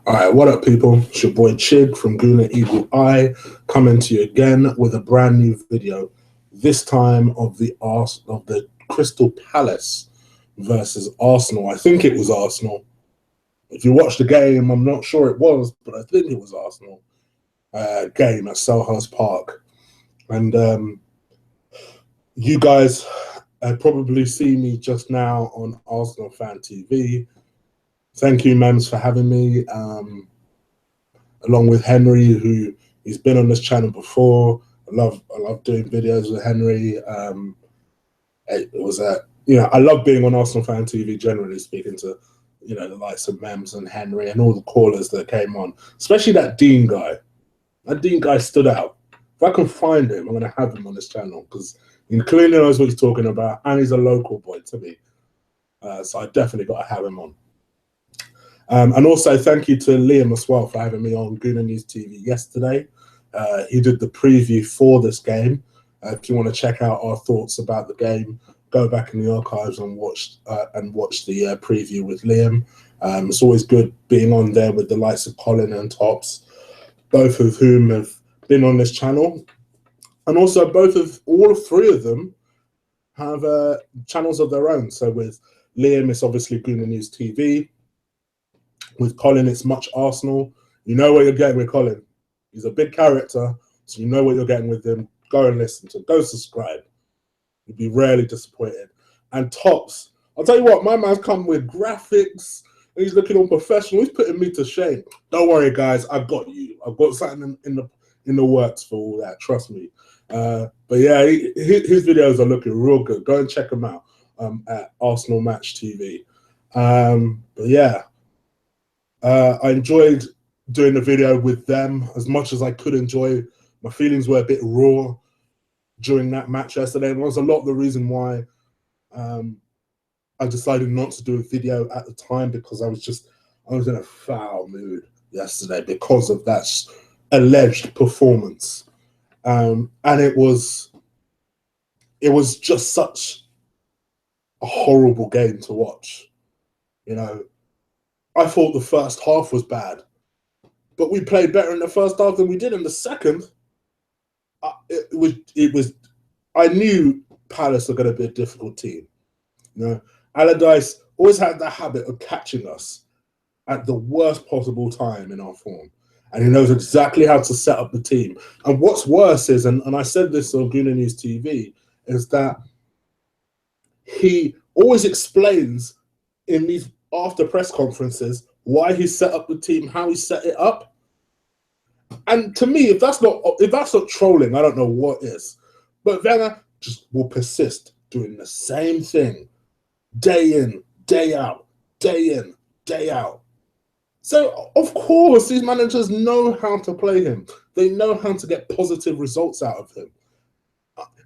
All right, what up, people? It's your boy Chig from Gooner Eagle Eye, coming to you again with a brand new video. This time of the Crystal Palace versus Arsenal. I think it was Arsenal. If you watch the game, I'm not sure it was, but I think it was Arsenal game at Selhurst Park. And you guys probably see me just now on Arsenal Fan TV. Thank you, Mems, for having me, along with Henry, who he's been on this channel before. I love doing videos with Henry. I love being on Arsenal Fan TV, generally speaking, to the likes of Mems and Henry and all the callers that came on, especially that Dean guy. That Dean guy stood out. If I can find him, I'm going to have him on this channel because he clearly knows what he's talking about, and he's a local boy to me. So I definitely got to have him on. And also thank you to Liam as well for having me on Gooner News TV yesterday. He did the preview for this game. If you want to check out our thoughts about the game, go back in the archives and watch the preview with Liam. It's always good being on there with the likes of Colin and Tops, both of whom have been on this channel. And also all three of them have channels of their own. So with Liam, it's obviously Gooner News TV. With Colin, it's Much Arsenal. You know what you're getting with Colin. He's a big character, so you know what you're getting with him. Go and listen to him. Go subscribe. You'll be rarely disappointed. And Tops, I'll tell you what, my man's come with graphics, and he's looking all professional. He's putting me to shame. Don't worry, guys. I've got you. I've got something in the works for all that. Trust me. But yeah, his videos are looking real good. Go and check them out at Arsenal Match TV. But yeah. I enjoyed doing the video with them as much as I could enjoy. My feelings were a bit raw during that match yesterday, and it was a lot of the reason why I decided not to do a video at the time, because I was in a foul mood yesterday because of that alleged performance, and it was just such a horrible game to watch, I thought the first half was bad, but we played better in the first half than we did in the second. I knew Palace were going to be a difficult team. Allardyce always had that habit of catching us at the worst possible time in our form, and he knows exactly how to set up the team. And what's worse is, and I said this on Gooner News TV, is that he always explains in these after press conferences why he set up the team, how he set it up. And to me, if that's not trolling, I don't know what is. But Wenger just will persist doing the same thing day in, day out, day in, day out. So of course these managers know how to play him. They know how to get positive results out of him.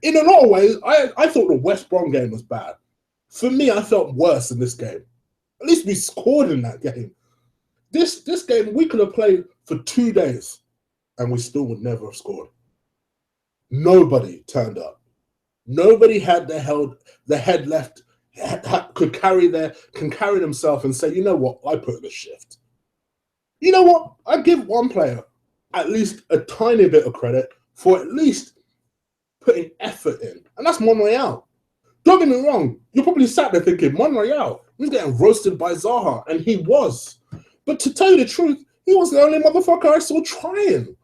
In a lot of ways, I thought the West Brom game was bad. For me, I felt worse in this game. At least we scored in that game. This game, we could have played for 2 days and we still would never have scored. Nobody turned up. Nobody had the head left, can carry themselves and say, you know what, I put in a shift. You know what, I give one player at least a tiny bit of credit for at least putting effort in, and that's Monreal. Don't get me wrong, you're probably sat there thinking, Monreal, he's getting roasted by Zaha, and he was. But to tell you the truth, he was the only motherfucker I saw trying.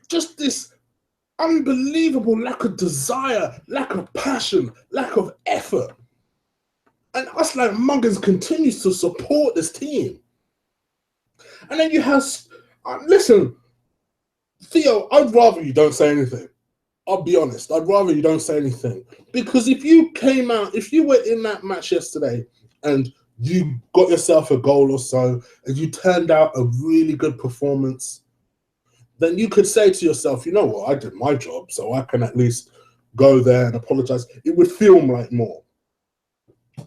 Just this unbelievable lack of desire, lack of passion, lack of effort. And us like Muggins continues to support this team. And then you have, listen, Theo, I'd rather you don't say anything. I'll be honest, I'd rather you don't say anything. Because if you came out, if you were in that match yesterday and you got yourself a goal or so, and you turned out a really good performance, then you could say to yourself, you know what, I did my job, so I can at least go there and apologize. It would feel like more.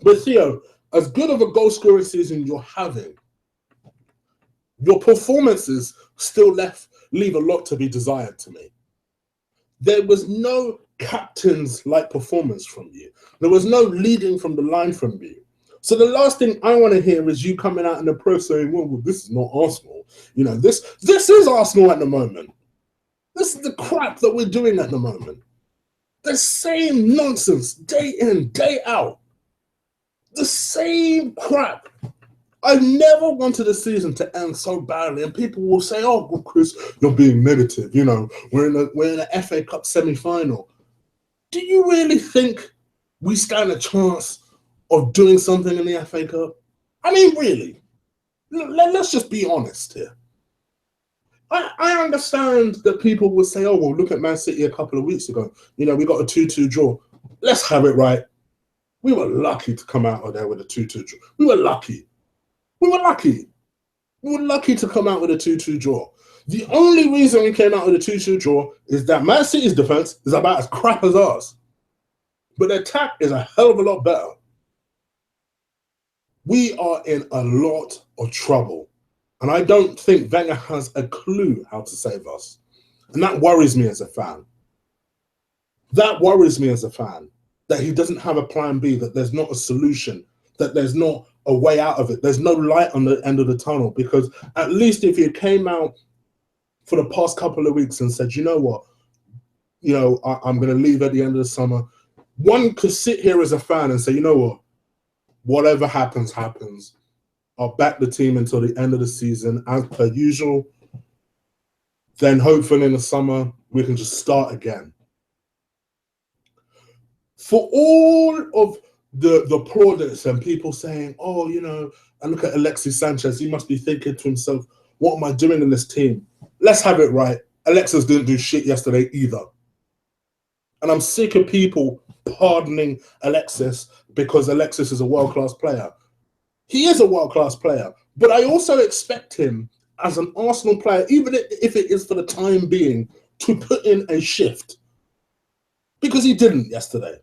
But Theo, as good of a goal-scoring season you're having, your performances still leave a lot to be desired to me. There was no captains-like performance from you. There was no leading from the line from you. So the last thing I want to hear is you coming out in the press saying, well, this is not Arsenal. You know, this is Arsenal at the moment. This is the crap that we're doing at the moment. The same nonsense, day in, day out. The same crap. I never wanted the season to end so badly, and people will say, "Oh, well, Chris, you're being negative." You know, we're in a FA Cup semi-final. Do you really think we stand a chance of doing something in the FA Cup? I mean, really? Let's just be honest here. I understand that people will say, "Oh, well, look at Man City a couple of weeks ago. You know, we got a 2-2 draw. Let's have it right. We were lucky to come out of there with a 2-2 draw. We were lucky. We were lucky. We were lucky to come out with a 2-2 draw. The only reason we came out with a 2-2 draw is that Man City's defense is about as crap as ours. But the attack is a hell of a lot better. We are in a lot of trouble. And I don't think Wenger has a clue how to save us. And that worries me as a fan. That worries me as a fan, that he doesn't have a plan B, that there's not a solution, that there's not a way out of it. There's no light on the end of the tunnel, because at least if you came out for the past couple of weeks and said, you know what, you know, I'm going to leave at the end of the summer, one could sit here as a fan and say, you know what, whatever happens, happens. I'll back the team until the end of the season as per usual. Then hopefully in the summer, we can just start again. For all of the plaudits and people saying, oh, you know, and look at Alexis Sanchez, he must be thinking to himself, what am I doing in this team? Let's have it right. Alexis didn't do shit yesterday either. And I'm sick of people pardoning Alexis because Alexis is a world-class player. He is a world-class player, but I also expect him as an Arsenal player, even if it is for the time being, to put in a shift. Because he didn't yesterday.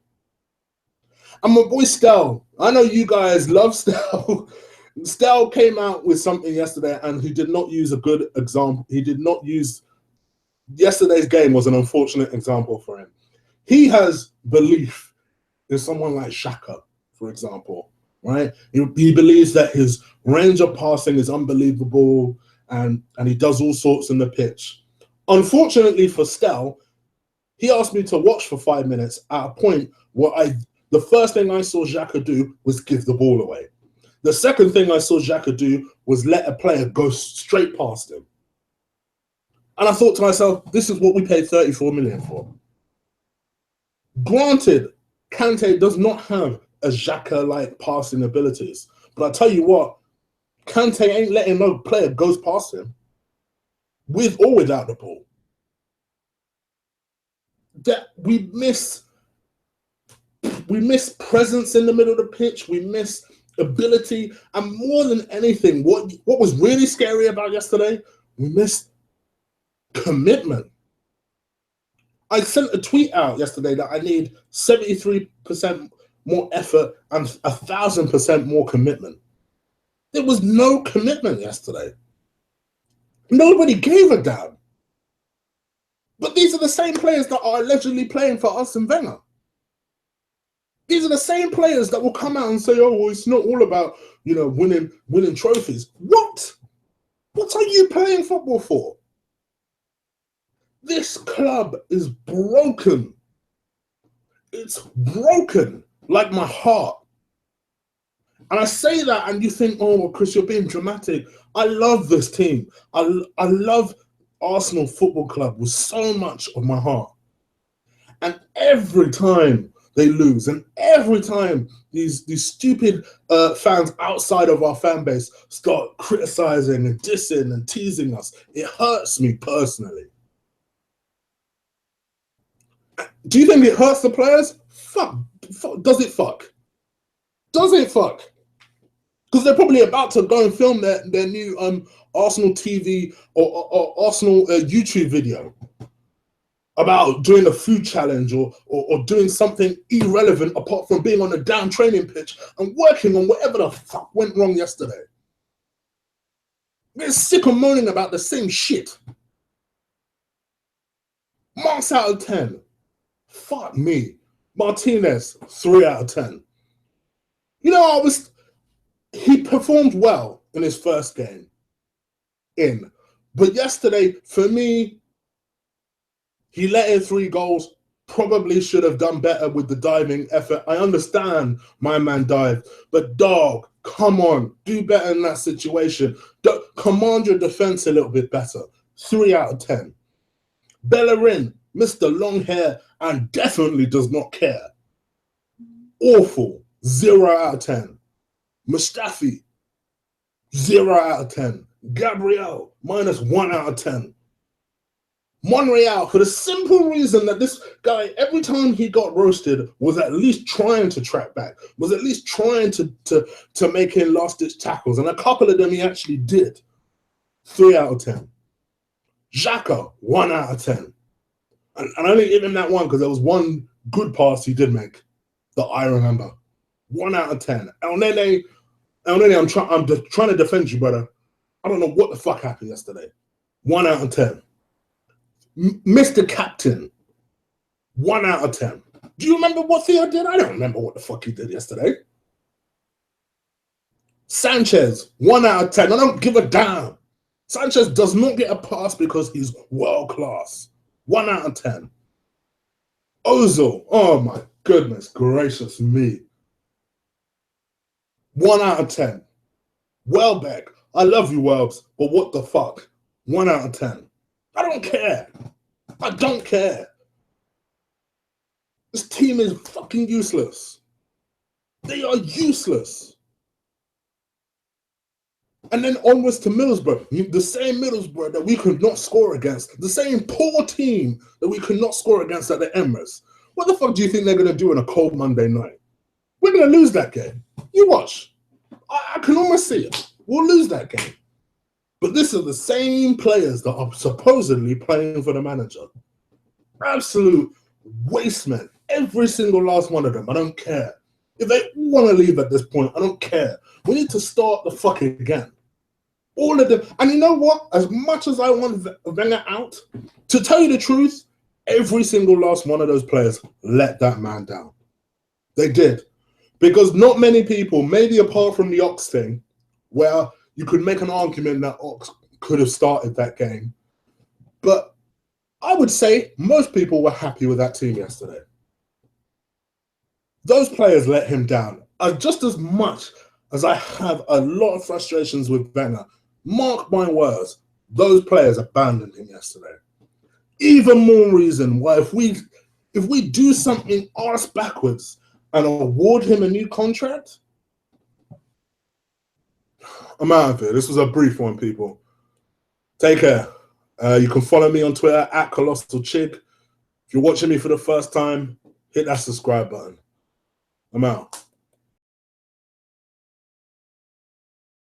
And my boy Stel, I know you guys love Stel. Stel came out with something yesterday and he did not use a good example. He did not use, yesterday's game was an unfortunate example for him. He has belief in someone like Xhaka, for example. Right? He believes that his range of passing is unbelievable and he does all sorts in the pitch. Unfortunately for Stel, he asked me to watch for 5 minutes at a point where the first thing I saw Xhaka do was give the ball away. The second thing I saw Xhaka do was let a player go straight past him. And I thought to myself, this is what we paid 34 million for. Granted, Kante does not have a Xhaka-like passing abilities. But I tell you what, Kante ain't letting no player goes past him, with or without the ball. That we miss presence in the middle of the pitch. We miss ability, and more than anything, what was really scary about yesterday, we missed commitment. I sent a tweet out yesterday that I need 73% more effort and 1,000% more commitment. There was no commitment yesterday. Nobody gave a damn. But these are the same players that are allegedly playing for Arsene Wenger. These are the same players that will come out and say, oh, well, it's not all about, you know, winning trophies. What? What are you playing football for? This club is broken. It's broken like my heart. And I say that and you think, oh, well, Chris, you're being dramatic. I love this team. I love Arsenal Football Club with so much of my heart. And every time they lose, and every time these stupid fans outside of our fan base start criticizing and dissing and teasing us, it hurts me personally. Do you think it hurts the players? Fuck. Does it fuck? Does it fuck? Because they're probably about to go and film their new Arsenal TV or Arsenal YouTube video about doing a food challenge or doing something irrelevant apart from being on a damn training pitch and working on whatever the fuck went wrong yesterday. We're sick of moaning about the same shit. Marks out of 10. Fuck me. Martinez, 3 out of 10. You know, he performed well in his first game in. But yesterday, for me, he let in 3 goals. Probably should have done better with the diving effort. I understand my man dived, but dog, come on, do better in that situation. Command your defense a little bit better. 3 out of 10. Bellerin, Mr. Long Hair, and definitely does not care. Awful. 0 out of 10. Mustafi, 0 out of 10. Gabriel, -1 out of 10. Monreal, for the simple reason that this guy, every time he got roasted, was at least trying to track back, was at least trying to make in last-ditch tackles, and a couple of them he actually did. 3 out of 10. Xhaka, 1 out of 10. And I only give him that one because there was one good pass he did make that I remember. 1 out of 10. El Nene, I'm trying to defend you, brother. I don't know what the fuck happened yesterday. 1 out of 10. Mr. Captain, 1 out of 10. Do you remember what Theo did? I don't remember what the fuck he did yesterday. Sanchez, 1 out of 10. I don't give a damn. Sanchez does not get a pass because he's world class. 1 out of 10. Ozil, oh my goodness gracious me. 1 out of 10. Welbeck, I love you, Welbs, but what the fuck? 1 out of 10. I don't care. I don't care. This team is fucking useless. They are useless. And then onwards to Middlesbrough, the same Middlesbrough that we could not score against, the same poor team that we could not score against at the Emirates. What the fuck do you think they're going to do on a cold Monday night? We're going to lose that game. You watch. I can almost see it. We'll lose that game. But this are the same players that are supposedly playing for the manager. Absolute waste men. Every single last one of them. I don't care. If they want to leave at this point, I don't care. We need to start the fuck again. All of them. And you know what? As much as I want Wenger out, to tell you the truth, every single last one of those players let that man down. They did. Because not many people, maybe apart from the Ox thing, where you could make an argument that Ox could have started that game. But I would say most people were happy with that team yesterday. Those players let him down. Just as much as I have a lot of frustrations with Wenger, mark my words, those players abandoned him yesterday. Even more reason why if we do something arse backwards and award him a new contract, I'm out of here. This was a brief one, people. Take care. You can follow me on Twitter @ColossalChig. If you're watching me for the first time, hit that subscribe button. I'm out.